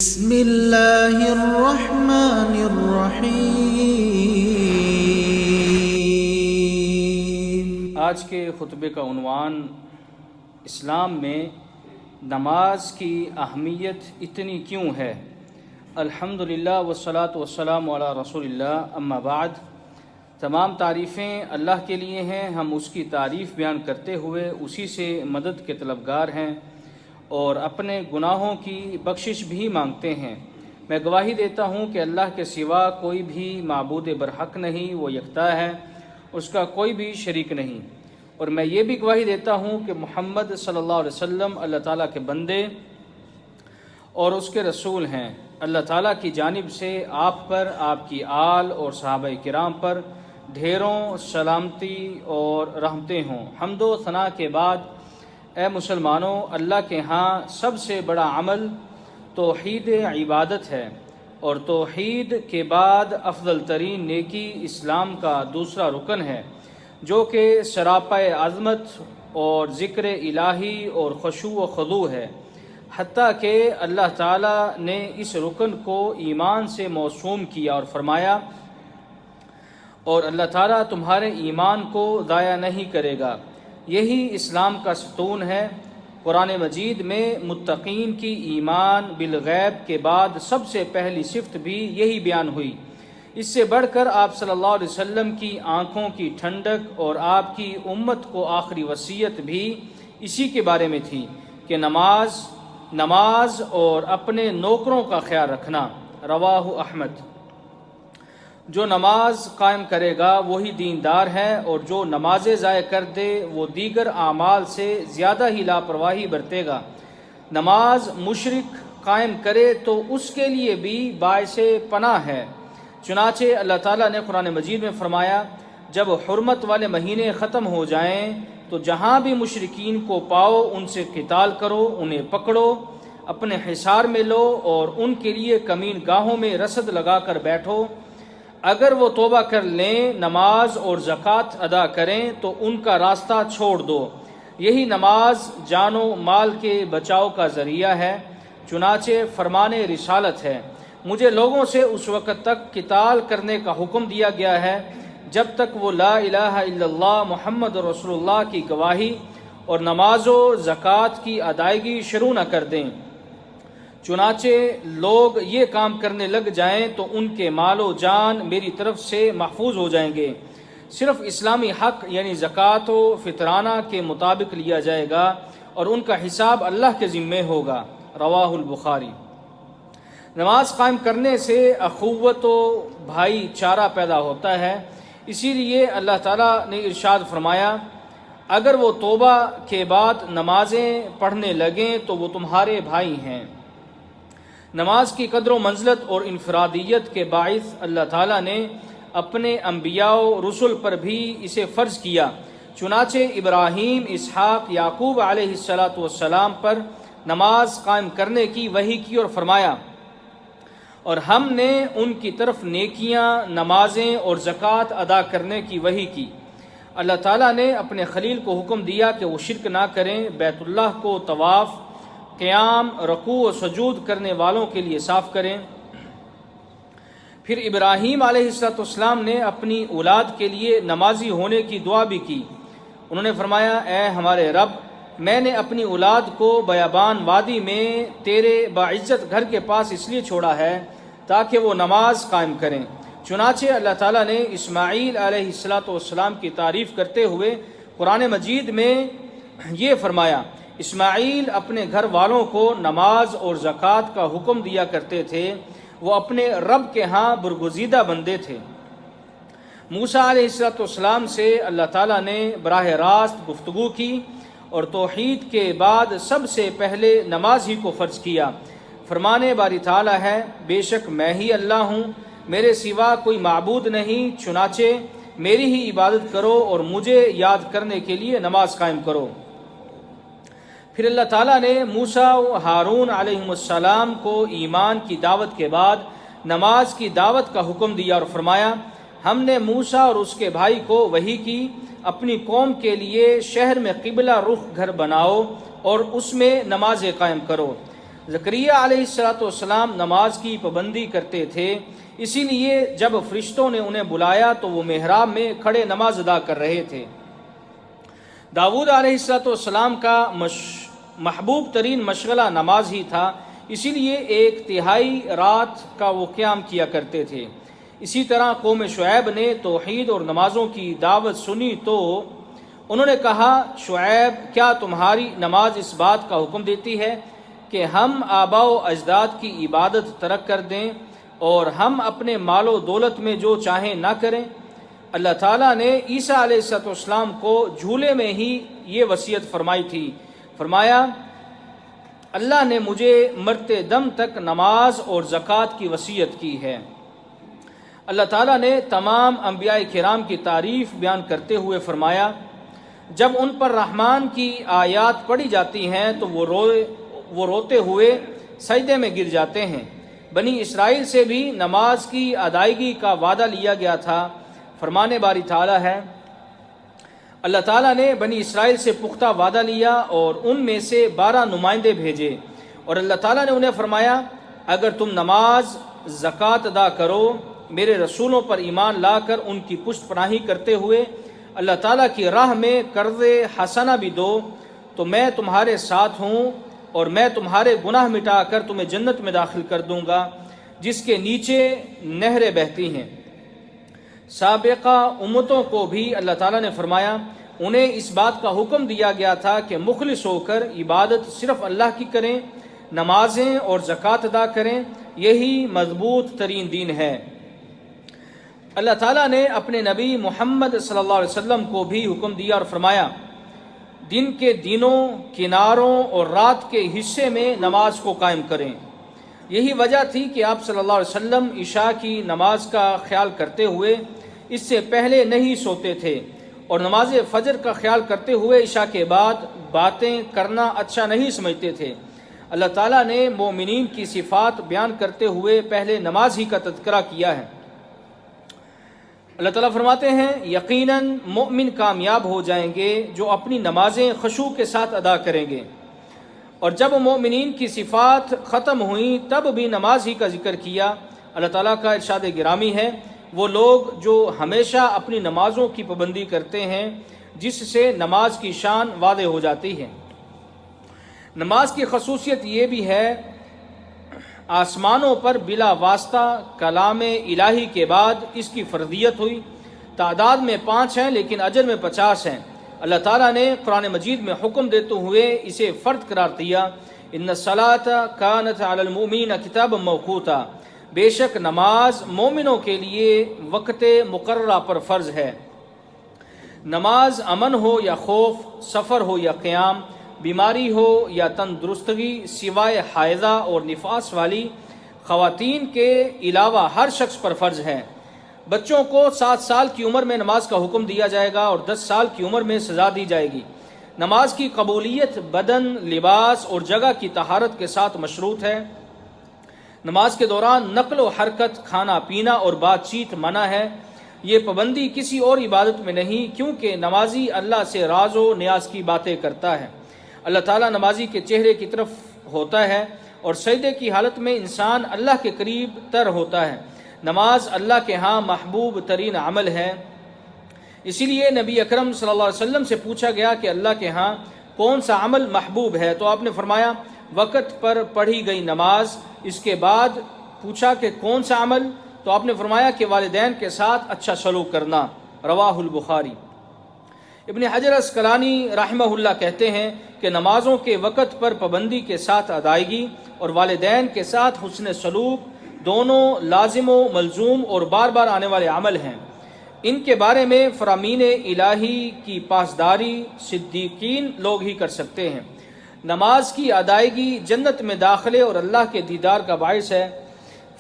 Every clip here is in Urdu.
بسم اللہ الرحمن الرحیم۔ آج کے خطبے کا عنوان اسلام میں نماز کی اہمیت اتنی کیوں ہے۔ الحمدللہ والصلاۃ والسلام علی رسول اللہ، اما بعد۔ تمام تعریفیں اللہ کے لیے ہیں، ہم اس کی تعریف بیان کرتے ہوئے اسی سے مدد کے طلبگار ہیں اور اپنے گناہوں کی بخشش بھی مانگتے ہیں۔ میں گواہی دیتا ہوں کہ اللہ کے سوا کوئی بھی معبود برحق نہیں، وہ یکتا ہے، اس کا کوئی بھی شریک نہیں۔ اور میں یہ بھی گواہی دیتا ہوں کہ محمد صلی اللہ علیہ وسلم اللہ تعالیٰ کے بندے اور اس کے رسول ہیں۔ اللہ تعالیٰ کی جانب سے آپ پر، آپ کی آل اور صحابہ کرام پر ڈھیروں سلامتی اور رحمتیں ہوں۔ حمد و ثنا کے بعد اے مسلمانوں، اللہ کے ہاں سب سے بڑا عمل توحید عبادت ہے، اور توحید کے بعد افضل ترین نیکی اسلام کا دوسرا رکن ہے، جو کہ سراپا عظمت اور ذکر الہی اور خشوع و خضوع ہے۔ حتیٰ کہ اللہ تعالیٰ نے اس رکن کو ایمان سے موسوم کیا اور فرمایا، اور اللہ تعالیٰ تمہارے ایمان کو ضائع نہیں کرے گا۔ یہی اسلام کا ستون ہے۔ قرآن مجید میں متقین کی ایمان بالغیب کے بعد سب سے پہلی صفت بھی یہی بیان ہوئی۔ اس سے بڑھ کر آپ صلی اللہ علیہ وسلم کی آنکھوں کی ٹھنڈک اور آپ کی امت کو آخری وصیت بھی اسی کے بارے میں تھی کہ نماز اور اپنے نوکروں کا خیال رکھنا۔ رواہ احمد۔ جو نماز قائم کرے گا وہی دیندار ہے، اور جو نمازیں ضائع کر دے وہ دیگر اعمال سے زیادہ ہی لاپرواہی برتے گا۔ نماز مشرک قائم کرے تو اس کے لیے بھی باعث پناہ ہے۔ چنانچہ اللہ تعالیٰ نے قرآن مجید میں فرمایا، جب حرمت والے مہینے ختم ہو جائیں تو جہاں بھی مشرکین کو پاؤ ان سے قتال کرو، انہیں پکڑو، اپنے حصار میں لو اور ان کے لیے کمین گاہوں میں رصد لگا کر بیٹھو۔ اگر وہ توبہ کر لیں، نماز اور زکوٰۃ ادا کریں تو ان کا راستہ چھوڑ دو۔ یہی نماز جان و مال کے بچاؤ کا ذریعہ ہے۔ چنانچہ فرمان رسالت ہے، مجھے لوگوں سے اس وقت تک قتال کرنے کا حکم دیا گیا ہے جب تک وہ لا الہ الا اللہ محمد رسول اللہ کی گواہی اور نماز و زکوٰۃ کی ادائیگی شروع نہ کر دیں۔ چنانچہ لوگ یہ کام کرنے لگ جائیں تو ان کے مال و جان میری طرف سے محفوظ ہو جائیں گے۔ صرف اسلامی حق یعنی زکوٰۃ و فطرانہ کے مطابق لیا جائے گا اور ان کا حساب اللہ کے ذمے ہوگا۔ رواہ البخاری۔ نماز قائم کرنے سے اخوت و بھائی چارہ پیدا ہوتا ہے، اسی لیے اللہ تعالیٰ نے ارشاد فرمایا، اگر وہ توبہ کے بعد نمازیں پڑھنے لگیں تو وہ تمہارے بھائی ہیں۔ نماز کی قدر و منزلت اور انفرادیت کے باعث اللہ تعالیٰ نے اپنے انبیاء و رسل پر بھی اسے فرض کیا۔ چنانچہ ابراہیم، اسحاق، یعقوب علیہ السلام پر نماز قائم کرنے کی وحی کی اور فرمایا، اور ہم نے ان کی طرف نیکیاں، نمازیں اور زکوٰۃ ادا کرنے کی وحی کی۔ اللہ تعالیٰ نے اپنے خلیل کو حکم دیا کہ وہ شرک نہ کریں، بیت اللہ کو طواف، قیام، رکوع و سجود کرنے والوں کے لیے صاف کریں۔ پھر ابراہیم علیہ السلام نے اپنی اولاد کے لیے نمازی ہونے کی دعا بھی کی۔ انہوں نے فرمایا، اے ہمارے رب، میں نے اپنی اولاد کو بیابان وادی میں تیرے باعزت گھر کے پاس اس لیے چھوڑا ہے تاکہ وہ نماز قائم کریں۔ چنانچہ اللہ تعالیٰ نے اسماعیل علیہ السلام کی تعریف کرتے ہوئے قرآن مجید میں یہ فرمایا، اسماعیل اپنے گھر والوں کو نماز اور زکوٰۃ کا حکم دیا کرتے تھے، وہ اپنے رب کے ہاں برگزیدہ بندے تھے۔ موسیٰ علیہ السلام سے اللہ تعالیٰ نے براہ راست گفتگو کی اور توحید کے بعد سب سے پہلے نماز ہی کو فرض کیا۔ فرمانے باری تعالیٰ ہے، بے شک میں ہی اللہ ہوں، میرے سوا کوئی معبود نہیں، چنانچہ میری ہی عبادت کرو اور مجھے یاد کرنے کے لیے نماز قائم کرو۔ پھر اللہ تعالیٰ نے موسیٰ و ہارون علیہ السلام کو ایمان کی دعوت کے بعد نماز کی دعوت کا حکم دیا اور فرمایا، ہم نے موسیٰ اور اس کے بھائی کو وحی کی، اپنی قوم کے لیے شہر میں قبلہ رخ گھر بناؤ اور اس میں نمازیں قائم کرو۔ زکریا علیہ السلام نماز کی پابندی کرتے تھے، اسی لیے جب فرشتوں نے انہیں بلایا تو وہ محراب میں کھڑے نماز ادا کر رہے تھے۔ داؤد علیہ السلام کا محبوب ترین مشغلہ نماز ہی تھا، اسی لیے 1/3 رات کا وہ قیام کیا کرتے تھے۔ اسی طرح قوم شعیب نے توحید اور نمازوں کی دعوت سنی تو انہوں نے کہا، شعیب کیا تمہاری نماز اس بات کا حکم دیتی ہے کہ ہم آباء و اجداد کی عبادت ترک کر دیں اور ہم اپنے مال و دولت میں جو چاہیں نہ کریں؟ اللہ تعالیٰ نے عیسیٰ علیہ السلام کو جھولے میں ہی یہ وصیت فرمائی تھی، فرمایا اللہ نے مجھے مرتے دم تک نماز اور زکوٰۃ کی وصیت کی ہے۔ اللہ تعالیٰ نے تمام انبیاء کرام کی تعریف بیان کرتے ہوئے فرمایا، جب ان پر رحمان کی آیات پڑھی جاتی ہیں تو وہ روتے ہوئے سجدے میں گر جاتے ہیں۔ بنی اسرائیل سے بھی نماز کی ادائیگی کا وعدہ لیا گیا تھا۔ فرمانے باری تعالیٰ ہے، اللہ تعالیٰ نے بنی اسرائیل سے پختہ وعدہ لیا اور ان میں سے 12 نمائندے بھیجے، اور اللہ تعالیٰ نے انہیں فرمایا اگر تم نماز زکوٰۃ ادا کرو، میرے رسولوں پر ایمان لا کر ان کی پشت پناہی کرتے ہوئے اللہ تعالیٰ کی راہ میں قرض حسنہ بھی دو تو میں تمہارے ساتھ ہوں اور میں تمہارے گناہ مٹا کر تمہیں جنت میں داخل کر دوں گا جس کے نیچے نہریں بہتی ہیں۔ سابقہ امتوں کو بھی اللہ تعالیٰ نے فرمایا انہیں اس بات کا حکم دیا گیا تھا کہ مخلص ہو کر عبادت صرف اللہ کی کریں، نمازیں اور زکوٰۃ ادا کریں، یہی مضبوط ترین دین ہے۔ اللہ تعالیٰ نے اپنے نبی محمد صلی اللہ علیہ وسلم کو بھی حکم دیا اور فرمایا دن کے دنوں، کناروں اور رات کے حصے میں نماز کو قائم کریں۔ یہی وجہ تھی کہ آپ صلی اللہ علیہ وسلم عشاء کی نماز کا خیال کرتے ہوئے اس سے پہلے نہیں سوتے تھے اور نماز فجر کا خیال کرتے ہوئے عشاء کے بعد باتیں کرنا اچھا نہیں سمجھتے تھے۔ اللہ تعالیٰ نے مومنین کی صفات بیان کرتے ہوئے پہلے نماز ہی کا تذکرہ کیا ہے۔ اللہ تعالیٰ فرماتے ہیں یقیناً مومن کامیاب ہو جائیں گے جو اپنی نمازیں خشوع کے ساتھ ادا کریں گے، اور جب مومنین کی صفات ختم ہوئیں تب بھی نماز ہی کا ذکر کیا۔ اللہ تعالیٰ کا ارشاد گرامی ہے وہ لوگ جو ہمیشہ اپنی نمازوں کی پابندی کرتے ہیں جس سے نماز کی شان واضح ہو جاتی ہے۔ نماز کی خصوصیت یہ بھی ہے آسمانوں پر بلا واسطہ کلام الہی کے بعد اس کی فرضیت ہوئی۔ تعداد میں 5 ہیں لیکن اجر میں 50 ہیں۔ اللہ تعالیٰ نے قرآن مجید میں حکم دیتے ہوئے اسے فرض قرار دیا، ان الصلاۃ کانت علی المؤمنین کتابا موقوتا، بے شک نماز مومنوں کے لیے وقت مقررہ پر فرض ہے۔ نماز امن ہو یا خوف، سفر ہو یا قیام، بیماری ہو یا تندرستگی، سوائے حائضہ اور نفاس والی خواتین کے علاوہ ہر شخص پر فرض ہے۔ بچوں کو 7 سال کی عمر میں نماز کا حکم دیا جائے گا اور 10 سال کی عمر میں سزا دی جائے گی۔ نماز کی قبولیت بدن، لباس اور جگہ کی طہارت کے ساتھ مشروط ہے۔ نماز کے دوران نقل و حرکت، کھانا پینا اور بات چیت منع ہے۔ یہ پابندی کسی اور عبادت میں نہیں کیونکہ نمازی اللہ سے راز و نیاز کی باتیں کرتا ہے۔ اللہ تعالیٰ نمازی کے چہرے کی طرف ہوتا ہے اور سجدے کی حالت میں انسان اللہ کے قریب تر ہوتا ہے۔ نماز اللہ کے ہاں محبوب ترین عمل ہے، اسی لیے نبی اکرم صلی اللہ علیہ وسلم سے پوچھا گیا کہ اللہ کے ہاں کون سا عمل محبوب ہے، تو آپ نے فرمایا وقت پر پڑھی گئی نماز۔ اس کے بعد پوچھا کہ کون سا عمل، تو آپ نے فرمایا کہ والدین کے ساتھ اچھا سلوک کرنا۔ رواہ البخاری۔ ابن حجر اسقلانی رحمہ اللہ کہتے ہیں کہ نمازوں کے وقت پر پابندی کے ساتھ ادائیگی اور والدین کے ساتھ حسن سلوک دونوں لازم و ملزوم اور بار بار آنے والے عمل ہیں۔ ان کے بارے میں فرامین الہی کی پاسداری صدیقین لوگ ہی کر سکتے ہیں۔ نماز کی ادائیگی جنت میں داخلے اور اللہ کے دیدار کا باعث ہے۔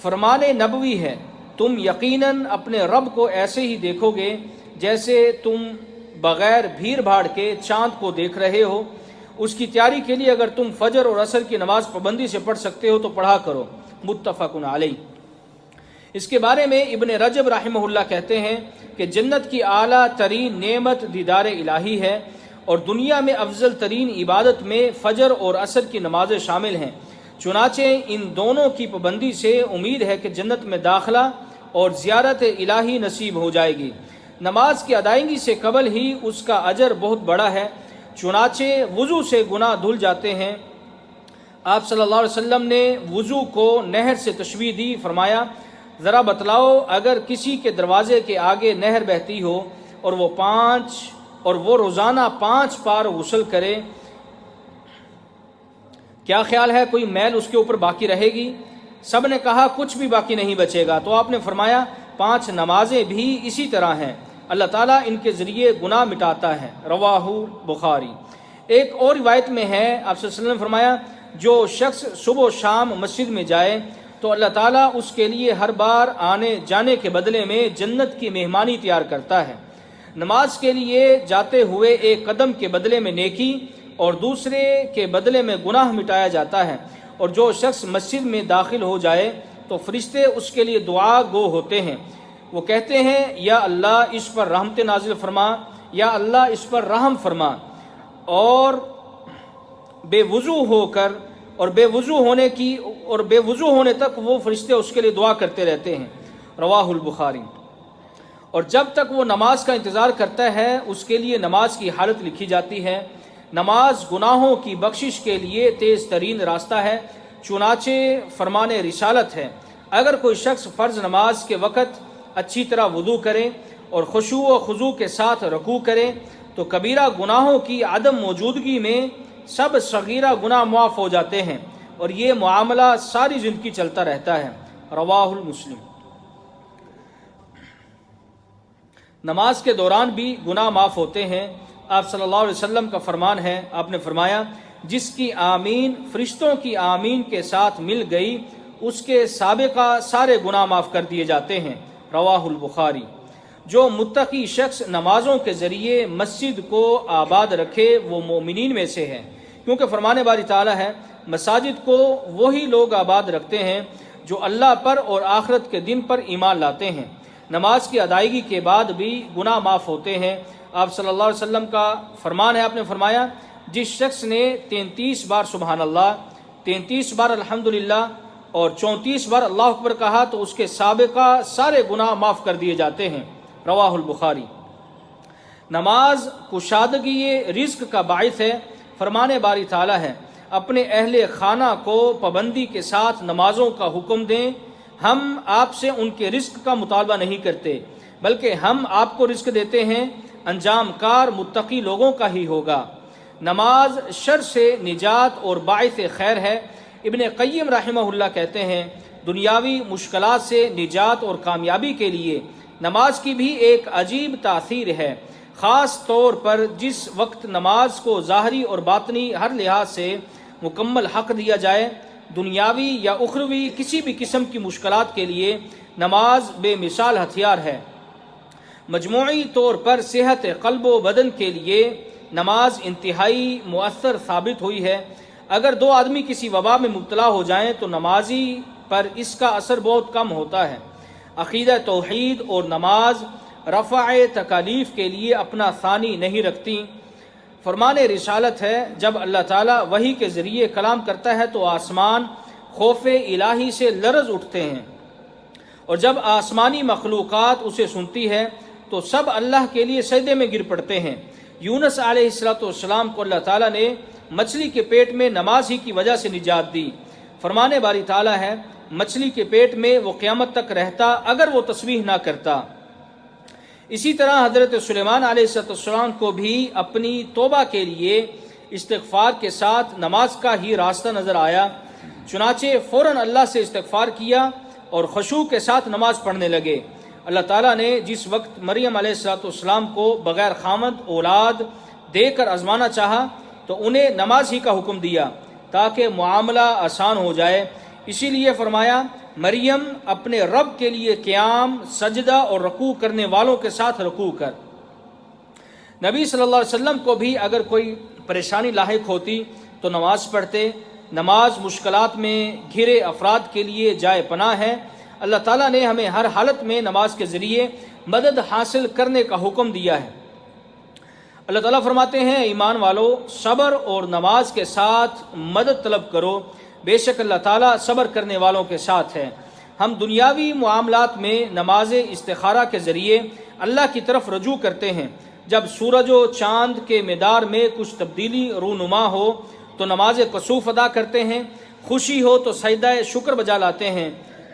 فرمان نبوی ہے تم یقیناً اپنے رب کو ایسے ہی دیکھو گے جیسے تم بغیر بھیڑ بھاڑ کے چاند کو دیکھ رہے ہو۔ اس کی تیاری کے لیے اگر تم فجر اور عصر کی نماز پابندی سے پڑھ سکتے ہو تو پڑھا کرو۔ متفق علیہ۔ اس کے بارے میں ابن رجب رحمہ اللہ کہتے ہیں کہ جنت کی اعلیٰ ترین نعمت دیدار الہی ہے اور دنیا میں افضل ترین عبادت میں فجر اور عصر کی نمازیں شامل ہیں۔ چنانچہ ان دونوں کی پابندی سے امید ہے کہ جنت میں داخلہ اور زیارت الہی نصیب ہو جائے گی۔ نماز کی ادائیگی سے قبل ہی اس کا اجر بہت بڑا ہے، چنانچہ وضو سے گناہ دھل جاتے ہیں۔ آپ صلی اللہ علیہ وسلم نے وضو کو نہر سے تشبیہ دی، فرمایا ذرا بتلاؤ اگر کسی کے دروازے کے آگے نہر بہتی ہو اور وہ روزانہ 5 بار غسل کرے، کیا خیال ہے کوئی میل اس کے اوپر باقی رہے گی؟ سب نے کہا کچھ بھی باقی نہیں بچے گا۔ تو آپ نے فرمایا 5 نمازیں بھی اسی طرح ہیں، اللہ تعالیٰ ان کے ذریعے گناہ مٹاتا ہے۔ رواہ بخاری۔ ایک اور روایت میں ہے، آپ صلی اللہ علیہ وسلم نے فرمایا جو شخص صبح و شام مسجد میں جائے تو اللہ تعالیٰ اس کے لیے ہر بار آنے جانے کے بدلے میں جنت کی مہمانی تیار کرتا ہے۔ نماز کے لیے جاتے ہوئے ایک قدم کے بدلے میں نیکی اور دوسرے کے بدلے میں گناہ مٹایا جاتا ہے، اور جو شخص مسجد میں داخل ہو جائے تو فرشتے اس کے لیے دعا گو ہوتے ہیں، وہ کہتے ہیں یا اللہ اس پر رحمت نازل فرما، یا اللہ اس پر رحم فرما، اور بے وضو ہونے تک وہ فرشتے اس کے لیے دعا کرتے رہتے ہیں۔ رواہ البخاری۔ اور جب تک وہ نماز کا انتظار کرتا ہے اس کے لیے نماز کی حالت لکھی جاتی ہے۔ نماز گناہوں کی بخشش کے لیے تیز ترین راستہ ہے، چنانچہ فرمان رسالت ہے اگر کوئی شخص فرض نماز کے وقت اچھی طرح وضو کرے اور خشوع و خضوع کے ساتھ رکوع کرے تو کبیرہ گناہوں کی عدم موجودگی میں سب صغیرہ گناہ معاف ہو جاتے ہیں، اور یہ معاملہ ساری زندگی چلتا رہتا ہے۔ رواہ المسلم۔ نماز کے دوران بھی گناہ معاف ہوتے ہیں۔ آپ صلی اللہ علیہ وسلم کا فرمان ہے، آپ نے فرمایا جس کی آمین فرشتوں کی آمین کے ساتھ مل گئی اس کے سابقہ سارے گناہ معاف کر دیے جاتے ہیں۔ رواہ البخاری۔ جو متقی شخص نمازوں کے ذریعے مسجد کو آباد رکھے وہ مومنین میں سے ہے، کیونکہ فرمان باری تعالیٰ ہے مساجد کو وہی لوگ آباد رکھتے ہیں جو اللہ پر اور آخرت کے دن پر ایمان لاتے ہیں۔ نماز کی ادائیگی کے بعد بھی گناہ معاف ہوتے ہیں۔ آپ صلی اللہ علیہ وسلم کا فرمان ہے، آپ نے فرمایا جس شخص نے 33 بار سبحان اللہ، 33 بار الحمدللہ اور 34 بار اللہ اکبر کہا تو اس کے سابقہ سارے گناہ معاف کر دیے جاتے ہیں۔ رواہ البخاری۔ نماز کشادگی رزق کا باعث ہے۔ فرمان باری تعالیٰ ہے اپنے اہل خانہ کو پابندی کے ساتھ نمازوں کا حکم دیں، ہم آپ سے ان کے رزق کا مطالبہ نہیں کرتے بلکہ ہم آپ کو رزق دیتے ہیں، انجام کار متقی لوگوں کا ہی ہوگا۔ نماز شر سے نجات اور باعث خیر ہے۔ ابن قیم رحمہ اللہ کہتے ہیں دنیاوی مشکلات سے نجات اور کامیابی کے لیے نماز کی بھی ایک عجیب تاثیر ہے، خاص طور پر جس وقت نماز کو ظاہری اور باطنی ہر لحاظ سے مکمل حق دیا جائے۔ دنیاوی یا اخروی کسی بھی قسم کی مشکلات کے لیے نماز بے مثال ہتھیار ہے۔ مجموعی طور پر صحت قلب و بدن کے لیے نماز انتہائی مؤثر ثابت ہوئی ہے۔ اگر 2 آدمی کسی وبا میں مبتلا ہو جائیں تو نمازی پر اس کا اثر بہت کم ہوتا ہے۔ عقیدہ توحید اور نماز رفع تکالیف کے لیے اپنا ثانی نہیں رکھتی۔ فرمان رسالت ہے جب اللہ تعالیٰ وحی کے ذریعے کلام کرتا ہے تو آسمان خوف الہی سے لرز اٹھتے ہیں، اور جب آسمانی مخلوقات اسے سنتی ہے تو سب اللہ کے لیے سجدے میں گر پڑتے ہیں۔ یونس علیہ السلام کو اللہ تعالیٰ نے مچھلی کے پیٹ میں نماز ہی کی وجہ سے نجات دی۔ فرمان باری تعالیٰ ہے مچھلی کے پیٹ میں وہ قیامت تک رہتا اگر وہ تسبیح نہ کرتا۔ اسی طرح حضرت سلیمان علیہ السلام کو بھی اپنی توبہ کے لیے استغفار کے ساتھ نماز کا ہی راستہ نظر آیا، چنانچہ فوراً اللہ سے استغفار کیا اور خشوع کے ساتھ نماز پڑھنے لگے۔ اللہ تعالیٰ نے جس وقت مریم علیہ السلام کو بغیر خامد اولاد دے کر آزمانا چاہا تو انہیں نماز ہی کا حکم دیا تاکہ معاملہ آسان ہو جائے۔ اسی لیے فرمایا مریم اپنے رب کے لیے قیام، سجدہ اور رکوع کرنے والوں کے ساتھ رکوع کر۔ نبی صلی اللہ علیہ وسلم کو بھی اگر کوئی پریشانی لاحق ہوتی تو نماز پڑھتے۔ نماز مشکلات میں گھرے افراد کے لیے جائے پناہ ہے۔ اللہ تعالیٰ نے ہمیں ہر حالت میں نماز کے ذریعے مدد حاصل کرنے کا حکم دیا ہے۔ اللہ تعالیٰ فرماتے ہیں ایمان والو صبر اور نماز کے ساتھ مدد طلب کرو، بے شک اللہ تعالیٰ صبر کرنے والوں کے ساتھ ہے۔ ہم دنیاوی معاملات میں نماز استخارہ کے ذریعے اللہ کی طرف رجوع کرتے ہیں۔ جب سورج و چاند کے مدار میں کچھ تبدیلی رونما ہو تو نماز کسوف ادا کرتے ہیں، خوشی ہو تو سجدہ شکر بجا لاتے ہیں۔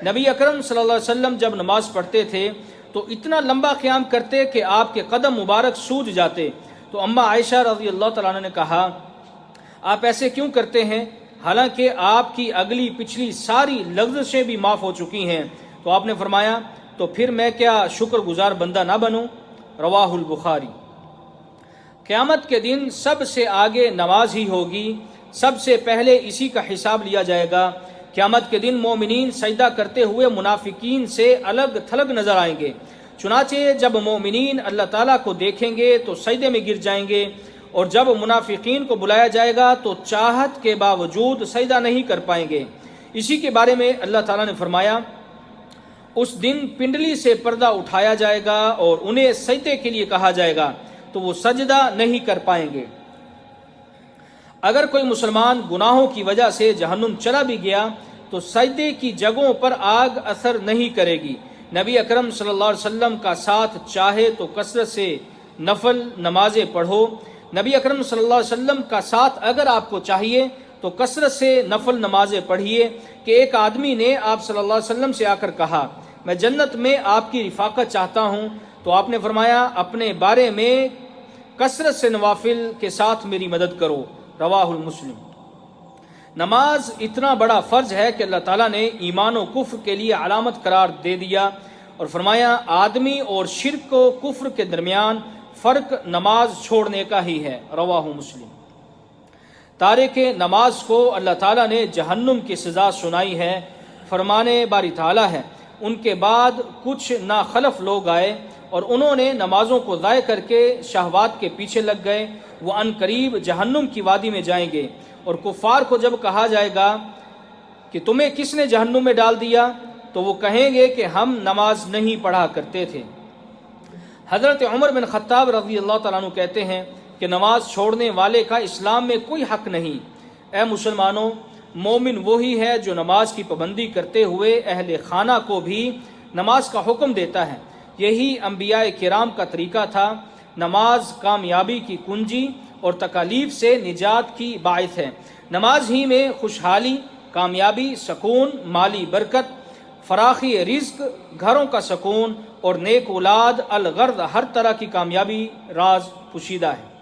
نبی اکرم صلی اللہ علیہ وسلم جب نماز پڑھتے تھے تو اتنا لمبا قیام کرتے کہ آپ کے قدم مبارک سوج جاتے۔ تو اماں عائشہ رضی اللہ تعالیٰ عنہ نے کہا، آپ ایسے کیوں کرتے ہیں حالانکہ آپ کی اگلی پچھلی ساری لغزشیں بھی معاف ہو چکی ہیں؟ تو آپ نے فرمایا، تو پھر میں کیا شکر گزار بندہ نہ بنوں؟ رواہ البخاری۔ قیامت کے دن سب سے آگے نماز ہی ہوگی، سب سے پہلے اسی کا حساب لیا جائے گا۔ قیامت کے دن مومنین سجدہ کرتے ہوئے منافقین سے الگ تھلگ نظر آئیں گے، چنانچہ جب مومنین اللہ تعالیٰ کو دیکھیں گے تو سجدے میں گر جائیں گے، اور جب منافقین کو بلایا جائے گا تو چاہت کے باوجود سجدہ نہیں کر پائیں گے۔ اسی کے بارے میں اللہ تعالیٰ نے فرمایا، اس دن پنڈلی سے پردہ اٹھایا جائے گا اور انہیں سجدے کے لیے کہا جائے گا تو وہ سجدہ نہیں کر پائیں گے۔ اگر کوئی مسلمان گناہوں کی وجہ سے جہنم چلا بھی گیا تو سجدے کی جگہوں پر آگ اثر نہیں کرے گی۔ نبی اکرم صلی اللہ علیہ وسلم کا ساتھ چاہے تو کثرت سے نفل نمازیں پڑھو۔ نبی اکرم صلی اللہ علیہ وسلم کا ساتھ اگر آپ کو چاہیے تو کثرت سے نفل نمازیں پڑھیے۔ کہ ایک آدمی نے آپ صلی اللہ علیہ وسلم سے آ کر کہا، میں جنت میں آپ کی رفاقت چاہتا ہوں، تو آپ نے فرمایا، اپنے بارے میں کثرت سے نوافل کے ساتھ میری مدد کرو۔ رواہ المسلم۔ نماز اتنا بڑا فرض ہے کہ اللہ تعالیٰ نے ایمان و کفر کے لیے علامت قرار دے دیا اور فرمایا، آدمی اور شرک و کفر کے درمیان فرق نماز چھوڑنے کا ہی ہے۔ رواہ مسلم۔ تارک نماز کو اللہ تعالیٰ نے جہنم کی سزا سنائی ہے۔ فرمانے باری تعالیٰ ہے، ان کے بعد کچھ ناخلف لوگ آئے اور انہوں نے نمازوں کو ضائع کر کے شہوات کے پیچھے لگ گئے، وہ ان قریب جہنم کی وادی میں جائیں گے۔ اور کفار کو جب کہا جائے گا کہ تمہیں کس نے جہنم میں ڈال دیا، تو وہ کہیں گے کہ ہم نماز نہیں پڑھا کرتے تھے۔ حضرت عمر بن خطاب رضی اللہ تعالیٰ عنہ کہتے ہیں کہ نماز چھوڑنے والے کا اسلام میں کوئی حق نہیں۔ اے مسلمانوں، مومن وہی ہے جو نماز کی پابندی کرتے ہوئے اہل خانہ کو بھی نماز کا حکم دیتا ہے۔ یہی انبیاء کرام کا طریقہ تھا۔ نماز کامیابی کی کنجی اور تکالیف سے نجات کی باعث ہے۔ نماز ہی میں خوشحالی، کامیابی، سکون، مالی برکت، فراخی رزق، گھروں کا سکون اور نیک اولاد، الغرض ہر طرح کی کامیابی راز پوشیدہ ہے۔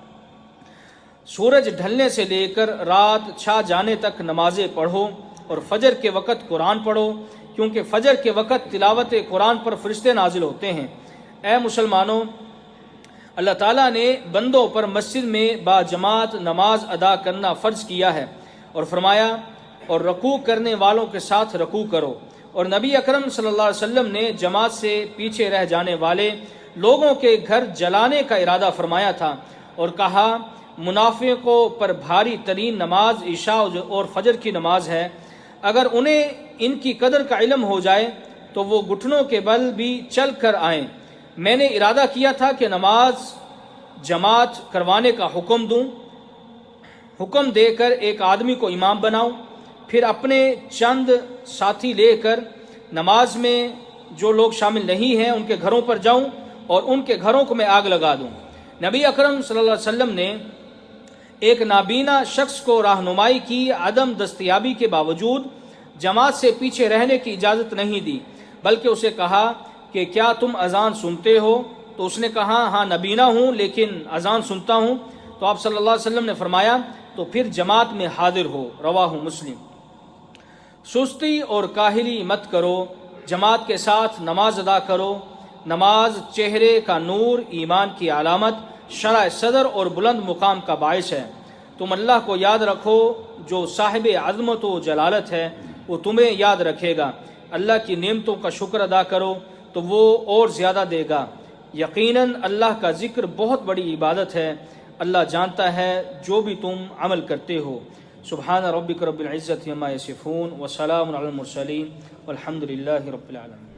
سورج ڈھلنے سے لے کر رات چھا جانے تک نمازیں پڑھو اور فجر کے وقت قرآن پڑھو، کیونکہ فجر کے وقت تلاوت قرآن پر فرشتے نازل ہوتے ہیں۔ اے مسلمانوں، اللہ تعالیٰ نے بندوں پر مسجد میں باجماعت نماز ادا کرنا فرض کیا ہے اور فرمایا، اور رکوع کرنے والوں کے ساتھ رکوع کرو۔ اور نبی اکرم صلی اللہ علیہ وسلم نے جماعت سے پیچھے رہ جانے والے لوگوں کے گھر جلانے کا ارادہ فرمایا تھا اور کہا، منافقوں پر بھاری ترین نماز عشاء اور فجر کی نماز ہے۔ اگر انہیں ان کی قدر کا علم ہو جائے تو وہ گھٹنوں کے بل بھی چل کر آئیں۔ میں نے ارادہ کیا تھا کہ نماز جماعت کروانے کا حکم دے کر ایک آدمی کو امام بناؤں، پھر اپنے چند ساتھی لے کر نماز میں جو لوگ شامل نہیں ہیں ان کے گھروں پر جاؤں اور ان کے گھروں کو میں آگ لگا دوں۔ نبی اکرم صلی اللہ علیہ وسلم نے ایک نابینا شخص کو رہنمائی کی عدم دستیابی کے باوجود جماعت سے پیچھے رہنے کی اجازت نہیں دی، بلکہ اسے کہا کہ کیا تم اذان سنتے ہو؟ تو اس نے کہا، ہاں نبینا ہوں لیکن اذان سنتا ہوں۔ تو آپ صلی اللہ علیہ وسلم نے فرمایا، تو پھر جماعت میں حاضر ہو۔ رواہ مسلم۔ سستی اور کاہلی مت کرو، جماعت کے ساتھ نماز ادا کرو۔ نماز چہرے کا نور، ایمان کی علامت، شرح صدر اور بلند مقام کا باعث ہے۔ تم اللہ کو یاد رکھو، جو صاحب عظمت و جلالت ہے وہ تمہیں یاد رکھے گا۔ اللہ کی نعمتوں کا شکر ادا کرو تو وہ اور زیادہ دے گا۔ یقیناً اللہ کا ذکر بہت بڑی عبادت ہے۔ اللہ جانتا ہے جو بھی تم عمل کرتے ہو۔ سبحان ربک رب العزت عما یصفون وسلام علی المرسلین والحمد للہ رب العالمین۔